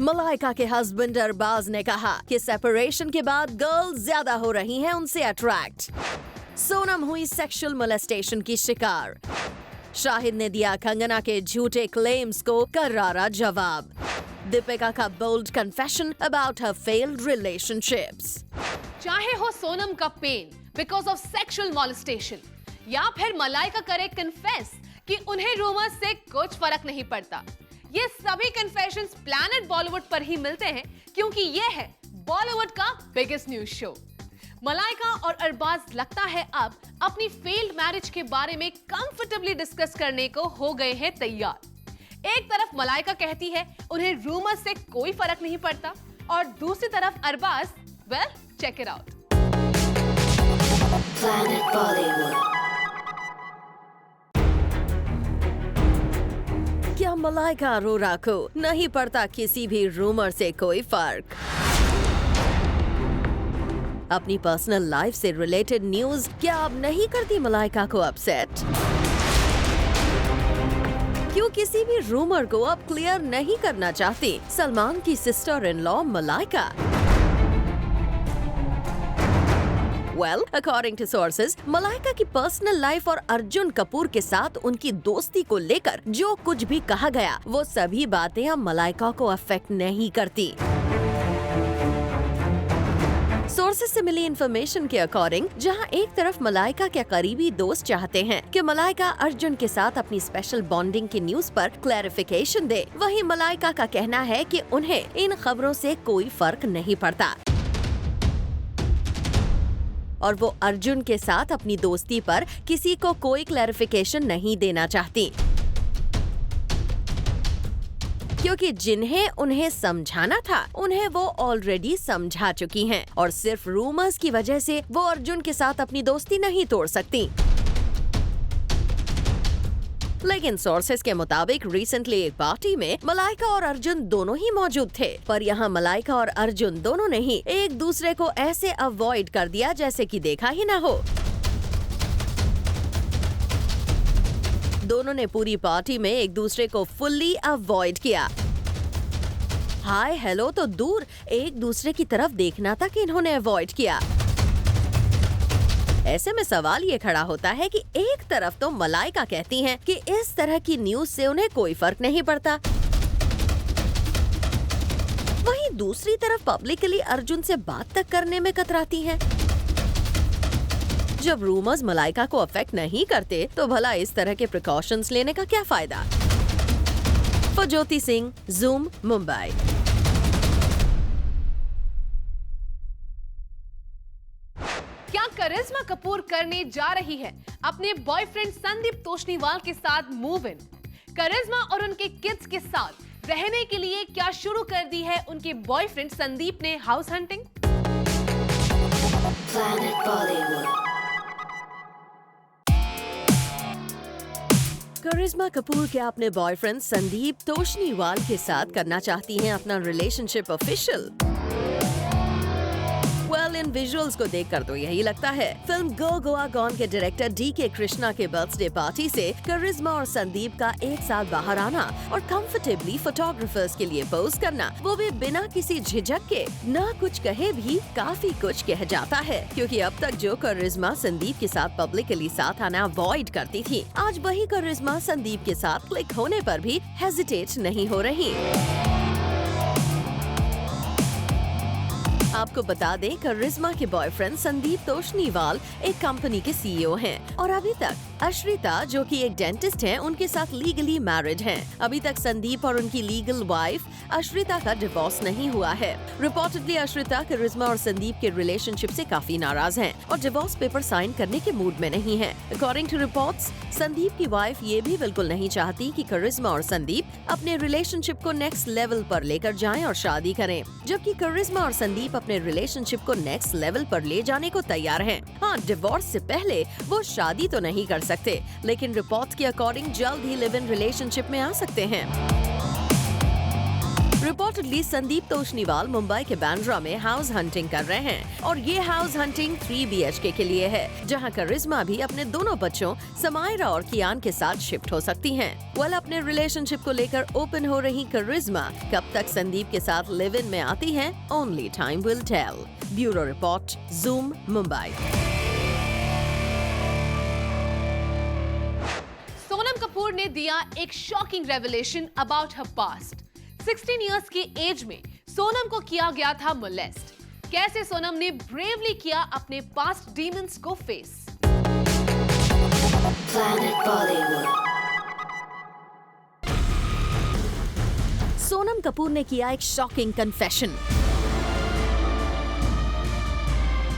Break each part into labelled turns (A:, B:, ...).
A: मलाइका के हस्बैंड अरबाज ने कहा कि सेपरेशन के बाद गर्ल्स ज्यादा हो रही हैं उनसे अट्रैक्ट। सोनम हुई सेक्सुअल मोलेस्टेशन की शिकार। शाहिद ने दिया कंगना के झूठे क्लेम्स को करारा जवाब। दीपिका का bold confession about her failed relationships.
B: चाहे हो सोनम का pain because of sexual molestation या फिर मलाइका करे कन्फेस कि उन्हें रूमर्स से कुछ फर्क नहीं पड़ता, ये सभी कन्फेशंस प्लैनेट बॉलीवुड पर ही मिलते हैं क्योंकि ये है बॉलीवुड का बिगेस्ट न्यूज शो। मलाइका और अरबाज लगता है अब अपनी फेल्ड मैरिज के बारे में कंफर्टेबली डिस्कस करने को हो गए हैं तैयार। एक तरफ मलाइका कहती है उन्हें रूमर्स से कोई फर्क नहीं पड़ता और दूसरी तरफ Arbaaz, well check it out.
A: क्या मलाइका अरोरा को नहीं पड़ता किसी भी रूमर से कोई फर्क? अपनी पर्सनल लाइफ से रिलेटेड न्यूज क्या अब नहीं करती मलाइका को अपसेट? क्यों किसी भी रूमर को अब क्लियर नहीं करना चाहती सलमान की sister in law Malaika? Well, according to sources, Malaika की पर्सनल लाइफ और अर्जुन कपूर के साथ उनकी दोस्ती को लेकर जो कुछ भी कहा गया वो सभी बातें अब मलाइका को अफेक्ट नहीं करती। सोर्सेज से मिली इंफॉर्मेशन के अकॉर्डिंग, जहां एक तरफ मलाइका के करीबी दोस्त चाहते हैं कि मलाइका अर्जुन के साथ अपनी स्पेशल बॉन्डिंग की न्यूज पर क्लैरिफिकेशन दे, वहीं मलाइका का कहना है कि उन्हें इन खबरों से कोई फर्क नहीं पड़ता और वो अर्जुन के साथ अपनी दोस्ती पर किसी को कोई क्लैरिफिकेशन नहीं देना चाहती, क्योंकि जिन्हें उन्हें समझाना था उन्हें वो ऑलरेडी समझा चुकी हैं और सिर्फ रूमर्स की वजह से वो अर्जुन के साथ अपनी दोस्ती नहीं तोड़ सकती। लेकिन सोर्सेज के मुताबिक रिसेंटली एक पार्टी में मलाइका और अर्जुन दोनों ही मौजूद थे, पर यहाँ मलाइका और अर्जुन दोनों ने ही एक दूसरे को ऐसे अवॉइड कर दिया जैसे कि देखा ही ना हो। दोनों ने पूरी पार्टी में एक दूसरे को फुल्ली अवॉइड किया। हाय हेलो तो दूर, एक दूसरे की तरफ देखना तक इन्होंने अवॉइड किया। ऐसे में सवाल ये खड़ा होता है कि एक तरफ तो मलाइका कहती हैं कि इस तरह की न्यूज से उन्हें कोई फर्क नहीं पड़ता, वहीं दूसरी तरफ पब्लिकली अर्जुन से बात तक करने में कतराती हैं। जब रूमर्स मलाइका को अफेक्ट नहीं करते तो भला इस तरह के प्रिकॉशंस लेने का क्या फायदा? For Jyoti Singh, zoom, Mumbai.
B: क्या करिश्मा कपूर करने जा रही है अपने बॉयफ्रेंड संदीप तोषनीवाल के साथ मूव इन? करिश्मा और उनके किड्स के साथ रहने के लिए क्या शुरू कर दी है उनके बॉयफ्रेंड संदीप ने हाउस हंटिंग?
A: करिश्मा कपूर क्या अपने बॉयफ्रेंड संदीप तोषनीवाल के साथ करना चाहती हैं अपना रिलेशनशिप ऑफिशियल? इन विजुअल्स को देखकर तो यही लगता है। फिल्म गो गोवा गॉन के डायरेक्टर डी.के. कृष्णा के बर्थडे पार्टी से करिश्मा और संदीप का एक साथ बाहर आना और कंफर्टेबली फोटोग्राफर्स के लिए पोज करना, वो भी बिना किसी झिझक के, ना कुछ कहे भी काफी कुछ कह जाता है, क्योंकि अब तक जो करिश्मा संदीप के साथ पब्लिकली साथ आना अवॉइड करती थी, आज वही करिश्मा संदीप के साथ क्लिक होने पर भी हेजिटेट नहीं हो रही। आपको बता दें, करिश्मा के बॉयफ्रेंड संदीप तोषनीवाल एक कंपनी के सीईओ हैं और अभी तक अश्रिता, जो कि एक डेंटिस्ट हैं, उनके साथ लीगली मैरिड हैं। अभी तक संदीप और उनकी लीगल वाइफ अश्रिता का डिवोर्स नहीं हुआ है। रिपोर्टेडली अश्रिता करिश्मा और संदीप के रिलेशनशिप से काफी नाराज हैं और डिवोर्स पेपर साइन करने के मूड में नहीं है। अकॉर्डिंग टू रिपोर्ट्स, संदीप की वाइफ ये भी बिल्कुल नहीं चाहती कि करिश्मा और संदीप अपने रिलेशनशिप को नेक्स्ट लेवल पर लेकर जाएं और शादी करें, जबकि करिश्मा और संदीप अपने रिलेशनशिप को नेक्स्ट लेवल पर ले जाने को तैयार हैं। हाँ, डिवोर्स से पहले वो शादी तो नहीं कर सकते, लेकिन रिपोर्ट्स के अकॉर्डिंग जल्द ही लिव इन रिलेशनशिप में आ सकते हैं। रिपोर्टेडली संदीप तोषनीवाल मुंबई के बांद्रा में हाउस हंटिंग कर रहे हैं और ये हाउस हंटिंग 3 BHK के लिए है, जहां करिश्मा भी अपने दोनों बच्चों समायरा और कियान के साथ शिफ्ट हो सकती हैं। वेल, अपने रिलेशनशिप को लेकर ओपन हो रही करिश्मा कब तक संदीप के साथ लिव इन में आती हैं, only time will tell. Bureau report, Zoom, Mumbai.
B: Sonam Kapoor ने दिया एक shocking revelation about her past. 16 years की एज में सोनम को किया गया था मोलेस्ट। कैसे सोनम ने ब्रेवली किया अपने पास्ट डीमंस को फेस।
A: सोनम कपूर ने किया एक शॉकिंग कन्फेशन।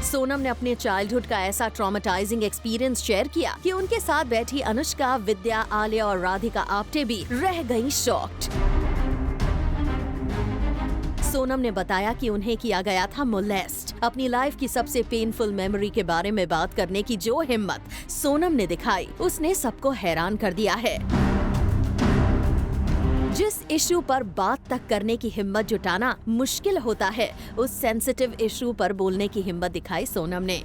A: सोनम ने अपने चाइल्डहुड का ऐसा ट्रॉमेटाइजिंग एक्सपीरियंस शेयर किया कि उनके साथ बैठी अनुष्का, विद्या, आलिया और राधिका आप्टे भी रह गईं शॉक्ड। सोनम ने बताया कि उन्हें किया गया था मोलेस्ट। अपनी लाइफ की सबसे पेनफुल मेमोरी के बारे में बात करने की जो हिम्मत सोनम ने दिखाई, उसने सबको हैरान कर दिया है। जिस इशू पर बात तक करने की हिम्मत जुटाना मुश्किल होता है, उस सेंसिटिव इशू पर बोलने की हिम्मत दिखाई सोनम ने।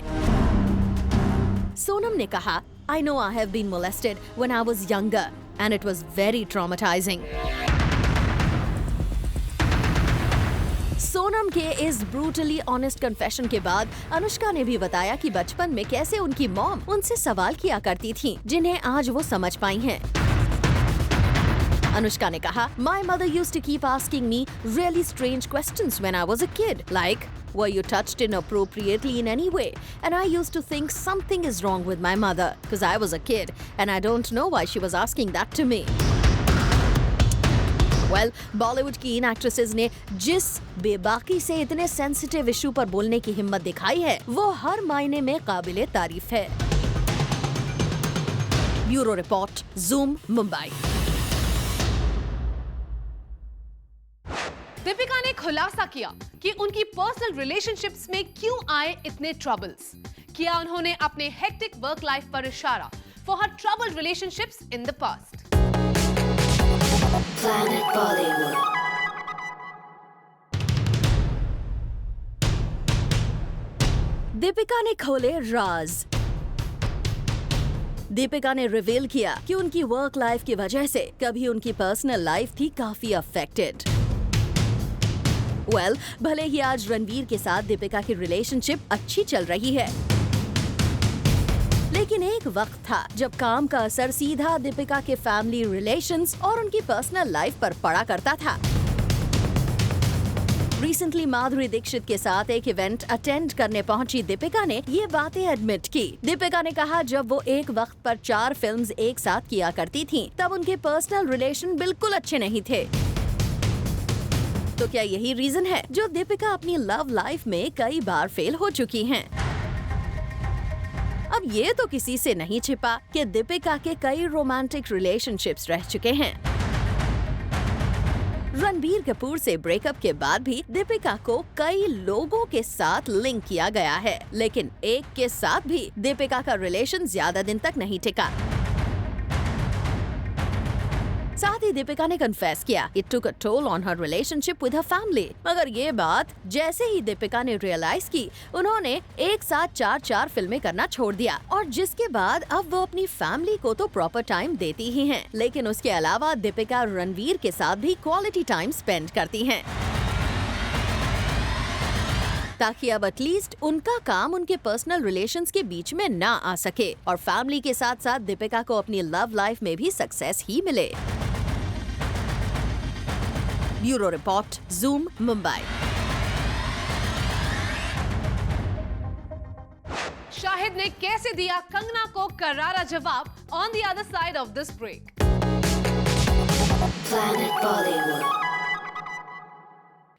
A: सोनम ने कहा, I know I have been molested when I was younger and it was very traumatizing. Sonam के इस ब्रूटली ऑनेस्ट कन्फेशन के बाद अनुष्का ने भी बताया कि बचपन में कैसे उनकी मॉम उनसे सवाल किया करती थी, जिन्हें आज वो समझ पाई हैं। अनुष्का ने कहा, My mother used to keep asking me really strange questions when I was a kid, like, were you touched inappropriately in any way? And I used to think something is wrong with my mother, because I was a kid, and I don't know why she was asking that to me. Well, Bollywood की इन actresses ने जिस बेबाकी से इतने sensitive issue पर बोलने की हिम्मत दिखाई है, वो हर मायने में काबिले तारीफ है। Bureau report, Zoom, Mumbai.
B: Deepika ने खुलासा किया कि उनकी पर्सनल रिलेशनशिप्स में क्यों आए इतने ट्रबल्स। किया उन्होंने अपने हेक्टिक वर्क लाइफ पर इशारा for her troubled relationships in the past.
A: Deepika ने खोले राज। दीपिका ने रिवील किया कि उनकी वर्क लाइफ की वजह से कभी उनकी पर्सनल लाइफ थी काफी अफेक्टेड। वेल, भले ही आज रणवीर के साथ दीपिका की रिलेशनशिप अच्छी चल रही है, लेकिन एक वक्त था जब काम का असर सीधा दीपिका के फैमिली रिलेशंस और उनकी पर्सनल लाइफ पर पड़ा करता था। रिसेंटली माधुरी दीक्षित के साथ एक इवेंट अटेंड करने पहुंची दीपिका ने ये बातें एडमिट की। दीपिका ने कहा, जब वो एक वक्त पर 4 फिल्म्स एक साथ किया करती थीं, तब उनके पर्सनल रिलेशन बिल्कुल अच्छे नहीं थे। तो क्या यही रीजन है जो दीपिका अपनी लव लाइफ में कई बार फेल हो चुकी हैं? अब ये तो किसी से नहीं छिपा कि दीपिका के कई रोमांटिक रिलेशनशिप्स रह चुके हैं। रणबीर कपूर से ब्रेकअप के बाद भी दीपिका को कई लोगों के साथ लिंक किया गया है, लेकिन एक के साथ भी दीपिका का रिलेशन ज्यादा दिन तक नहीं टिका। साथ ही दीपिका ने कन्फेस किया, it took a toll on her relationship with her family. मगर ये बात जैसे ही दीपिका ने रियलाइज की, उन्होंने एक साथ 4 फिल्में करना छोड़ दिया, और जिसके बाद अब वो अपनी फैमिली को तो प्रॉपर टाइम देती ही हैं, लेकिन उसके अलावा दीपिका रणवीर के साथ भी क्वालिटी टाइम स्पेंड करती हैं, ताकि अब एटलीस्ट उनका काम उनके पर्सनल रिलेशंस के बीच में ना आ सके और फैमिली के साथ साथ दीपिका को अपनी लव लाइफ में भी सक्सेस ही मिले। Bureau report, Zoom, Mumbai.
B: Shahid ने कैसे दिया कंगना को करारा जवाब on the other side of this break.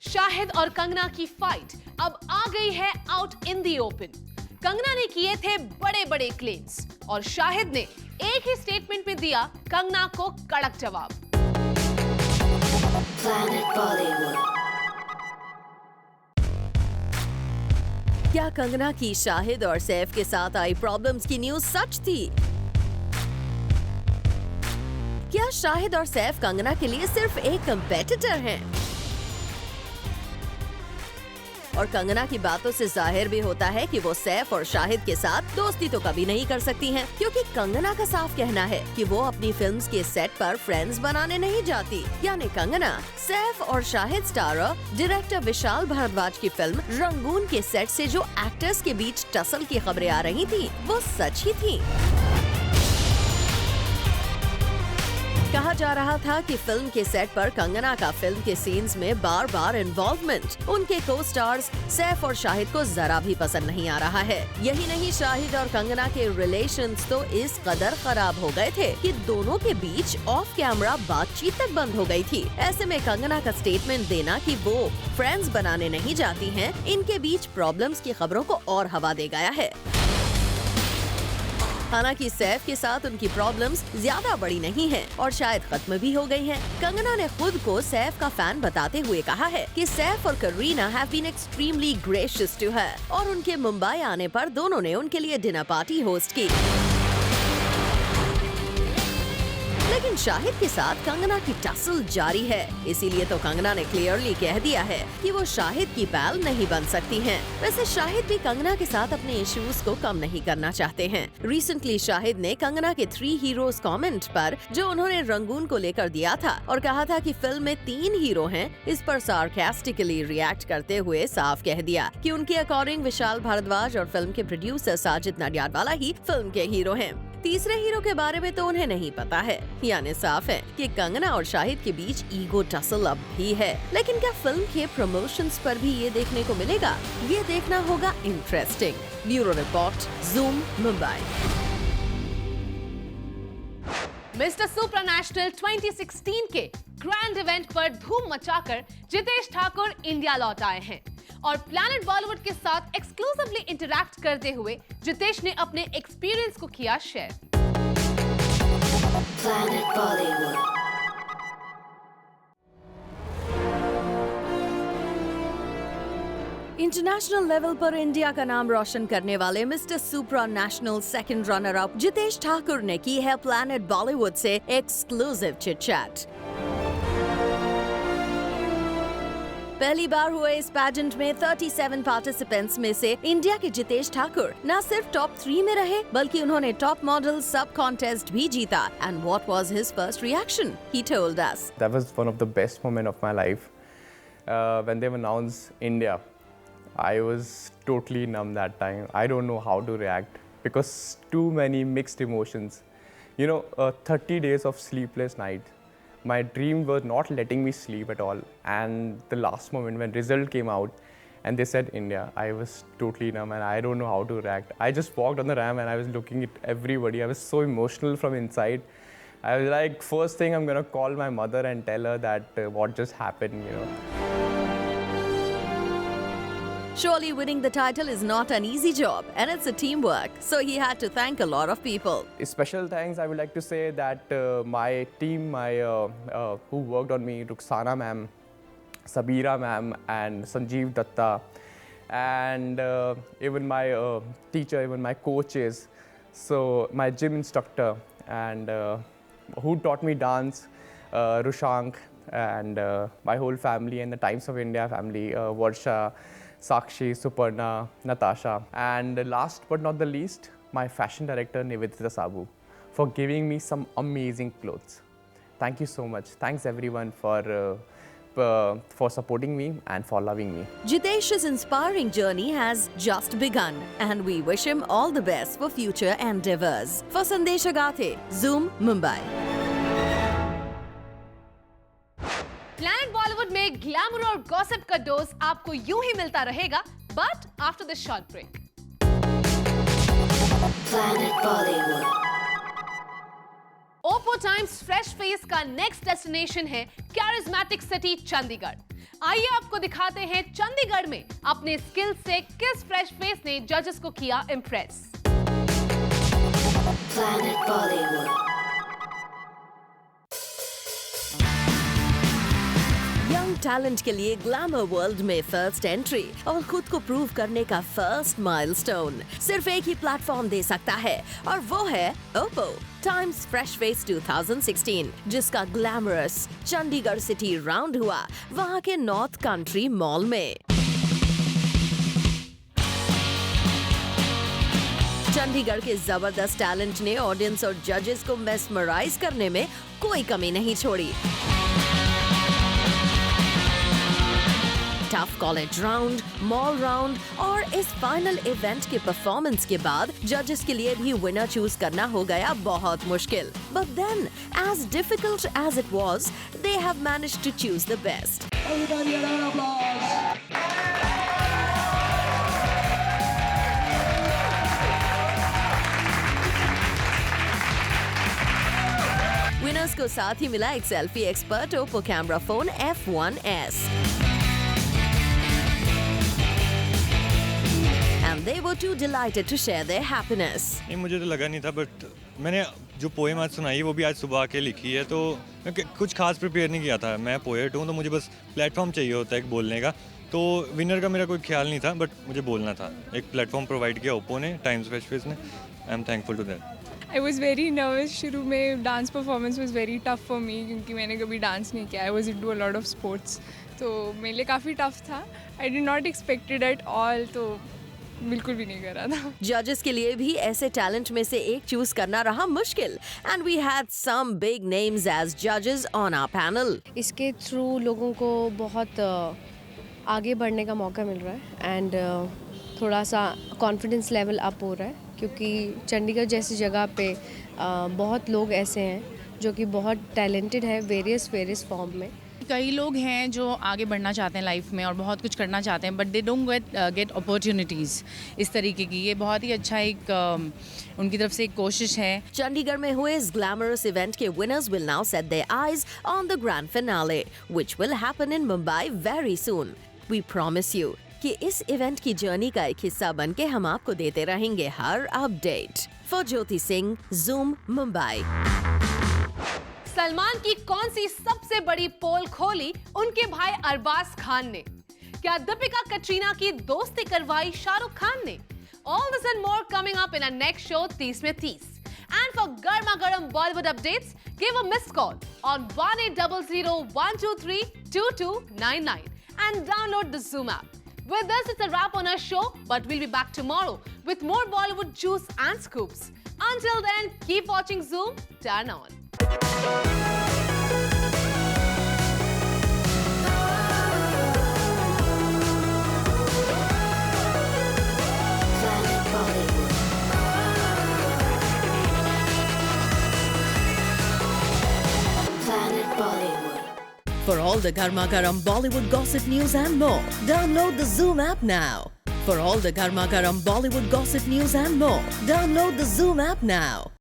B: Shahid और कंगना की फाइट अब आ गई है out in the open. Kangana ने किए थे बड़े बड़े क्लेम्स और शाहिद ने एक ही स्टेटमेंट में दिया कंगना को कड़क जवाब।
A: क्या कंगना की शाहिद और सैफ के साथ आई प्रॉब्लम्स की न्यूज सच थी? क्या शाहिद और सैफ कंगना के लिए सिर्फ एक कंपेटिटर हैं? और कंगना की बातों से जाहिर भी होता है कि वो सैफ और शाहिद के साथ दोस्ती तो कभी नहीं कर सकती हैं, क्योंकि कंगना का साफ कहना है कि वो अपनी फिल्म्स के सेट पर फ्रेंड्स बनाने नहीं जाती। यानी कंगना सैफ और शाहिद स्टारर डायरेक्टर विशाल भारद्वाज की फिल्म रंगून के सेट से जो एक्टर्स के बीच टसल की खबरें आ रही थी वो सच ही थी। कहा जा रहा था कि फिल्म के सेट पर कंगना का फिल्म के सीन्स में बार बार इन्वॉल्वमेंट उनके को स्टार्स सैफ और शाहिद को जरा भी पसंद नहीं आ रहा है। यही नहीं, शाहिद और कंगना के रिलेशंस तो इस कदर खराब हो गए थे कि दोनों के बीच ऑफ कैमरा बातचीत तक बंद हो गई थी। ऐसे में कंगना का स्टेटमेंट देना कि वो फ्रेंड्स बनाने नहीं जाती हैं, इनके बीच प्रॉब्लम्स की खबरों को और हवा दे गया है। हालांकि सैफ के साथ उनकी प्रॉब्लम्स ज्यादा बड़ी नहीं हैं और शायद खत्म भी हो गई हैं। कंगना ने खुद को सैफ का फैन बताते हुए कहा है कि सैफ और Kareena have been extremely gracious to her और उनके मुंबई आने पर दोनों ने उनके लिए डिनर पार्टी होस्ट की। लेकिन शाहिद के साथ कंगना की टसल जारी है, इसीलिए तो कंगना ने क्लियरली कह दिया है कि वो शाहिद की पैल नहीं बन सकती हैं। वैसे शाहिद भी कंगना के साथ अपने इश्यूज को कम नहीं करना चाहते हैं। रिसेंटली शाहिद ने कंगना के 3 हीरोज कमेंट पर जो उन्होंने रंगून को लेकर दिया था और कहा था कि फिल्म में 3 हीरो हैं, इस पर सार्कास्टिकली रिएक्ट करते हुए साफ कह दिया कि उनके अकॉर्डिंग विशाल भारद्वाज और फिल्म के प्रोड्यूसर साजिद नडियाडवाला ही फिल्म के हीरो हैं। तीसरे हीरो के बारे में तो उन्हें नहीं पता है। यानी साफ है कि कंगना और शाहिद के बीच ईगो टसल अब भी है। लेकिन क्या फिल्म के प्रमोशंस पर भी ये देखने को मिलेगा? ये देखना होगा interesting. Bureau report, Zoom, Mumbai.
B: Mister supranational 2016 के ग्रैंड इवेंट पर धूम मचाकर जितेश ठाकुर इंडिया लौट आए हैं और प्लैनेट बॉलीवुड के साथ एक्सक्लूसिवली इंटरैक्ट करते हुए जितेश ने अपने एक्सपीरियंस को किया share.
C: Planet Bollywood.
A: International level पर इंडिया का नाम रोशन करने वाले mister supranational second runner up Jitesh Thakur ने की है प्लैनेट बॉलीवुड से एक्सक्लूसिव चिट चैट। पहली बार हुए इस पैजेंट में 37 पार्टिसिपेंट्स में से इंडिया के जितेश ठाकुर न सिर्फ टॉप 3 में रहे बल्कि उन्होंने टॉप मॉडल सब कॉन्टेस्ट भी जीता। And what was his first reaction? He told us
D: That was one of the best moments of my life. When they announced India, I was totally numb that time. I don't know how to react because too many mixed emotions. 30 days of sleepless nights. My dream was not letting me sleep at all. And the last moment when result came out and they said India, I was totally numb and I don't know how to react. I just walked on the ramp and I was looking at everybody. I was so emotional from inside. I was like, first thing I'm gonna call my mother and tell her that what just happened.
A: Surely winning the title is not an easy job and it's a teamwork, so he had to thank a lot of people.
D: Special thanks I would like to say that my team, who worked on me, Ruxana ma'am, Sabira ma'am and Sanjeev Datta, and even my teacher, even my coaches, so my gym instructor and who taught me dance, Rushank, and my whole family and the Times of India family, Varsha, Sakshi, Suparna, Natasha, and last but not the least, my fashion director Nivedita Sabu for giving me some amazing clothes. Thank you so much. Thanks everyone for supporting me and for loving me.
A: Jitesh's inspiring journey has just begun and we wish him all the best for future endeavors. For Sandesh Agathe, Zoom, Mumbai.
B: Planet Bollywood में glamour और gossip का dose आपको यूं ही मिलता रहेगा, but after this short break.
C: Planet Bollywood.
B: Oppo Times fresh face का next destination है कैरिज्मेटिक सिटी चंडीगढ़। आइए आपको दिखाते हैं चंडीगढ़ में अपने स्किल से किस फ्रेश फेस ने जजेस को किया impress.
C: Planet Bollywood.
A: Young talent के लिए ग्लैमर वर्ल्ड में फर्स्ट एंट्री और खुद को प्रूव करने का फर्स्ट माइलस्टोन सिर्फ एक ही प्लेटफॉर्म दे सकता है और वो है ओप्पो टाइम्स फ्रेश फेस 2016, जिसका ग्लैमरस चंडीगढ़ सिटी राउंड हुआ वहां के नॉर्थ कंट्री मॉल में। चंडीगढ़ के जबरदस्त टैलेंट ने ऑडियंस और जजेस को मेस्मराइज करने में कोई कमी नहीं छोड़ी। Tough college round, mall round और इस फाइनल इवेंट के परफॉर्मेंस के बाद जजेस के लिए भी विनर चूज करना हो गया बहुत मुश्किल। But then, as difficult as it was, they have managed to choose the best. Winners को साथ ही मिला एक selfie expert Oppo camera phone F1S। And they were too delighted to share their happiness.
E: नहीं, मुझे तो लगा नहीं था, बट मैंने जो पोएम आज सुनाई वो भी आज सुबह आके लिखी है, तो मैं कुछ खास प्रिपेयर नहीं किया था। मैं पोएट हूँ, तो मुझे बस प्लेटफॉर्म चाहिए होता है एक बोलने का। तो विनर का मेरा कोई ख्याल नहीं था, बट मुझे बोलना था। एक प्लेटफॉर्म प्रोवाइड किया ओप्पो ने, टाइम्स फेस्टिवल ने। I am thankful to that.
F: I was very nervous. शुरू में dance performance was very tough for me, क्योंकि मैंने कभी डांस नहीं किया। I was into a lot of sports, तो मेरे लिए काफ़ी टफ था। I did not expected at all, तो बिल्कुल भी नहीं करा था।
A: जजेस के लिए भी ऐसे टैलेंट में से एक चूज करना रहा मुश्किल, and we had some big names as जजेस ऑन आवर पैनल।
G: इसके थ्रू लोगों को बहुत आगे बढ़ने का मौका मिल रहा है, एंड थोड़ा सा कॉन्फिडेंस लेवल अप हो रहा है, क्योंकि चंडीगढ़ जैसी जगह पे बहुत लोग ऐसे हैं जो कि बहुत टैलेंटेड है वेरियस फॉर्म में।
H: कई लोग हैं जो आगे बढ़ना चाहते हैं लाइफ में और बहुत कुछ करना चाहते हैं, but they don't get opportunities इस तरीके की। ये बहुत ही अच्छा एक उनकी तरफ से एक कोशिश है।
A: चंडीगढ़ में हुए इस ग्लैमरस इवेंट के winners will now set their eyes on the grand finale, which will happen in Mumbai very soon. We promise you कि इस इवेंट की जर्नी का एक हिस्सा बनके हम आपको देते रहेंगे हर update. For Jyoti Singh, Zoom, Mumbai.
B: Salman की कौन सी सबसे बड़ी पोल खोली उनके भाई अरबाज खान ने? क्या दीपिका कटरीना की दोस्ती करवाई शाहरुख खान ने? All this and more coming up in our next show 30 में 30. And for garma garam Bollywood updates, give a missed call on 1800-123-2299 and download the Zoom app. With this, it's a wrap on our show, but we'll be back tomorrow with more Bollywood juice and scoops. Until then, keep watching Zoom. Turn on.
C: Planet Bollywood. Planet Bollywood.
A: For all the garma garam Bollywood gossip news and more, download the Zoom app now. For all the garma garam Bollywood gossip news and more, download the Zoom app now.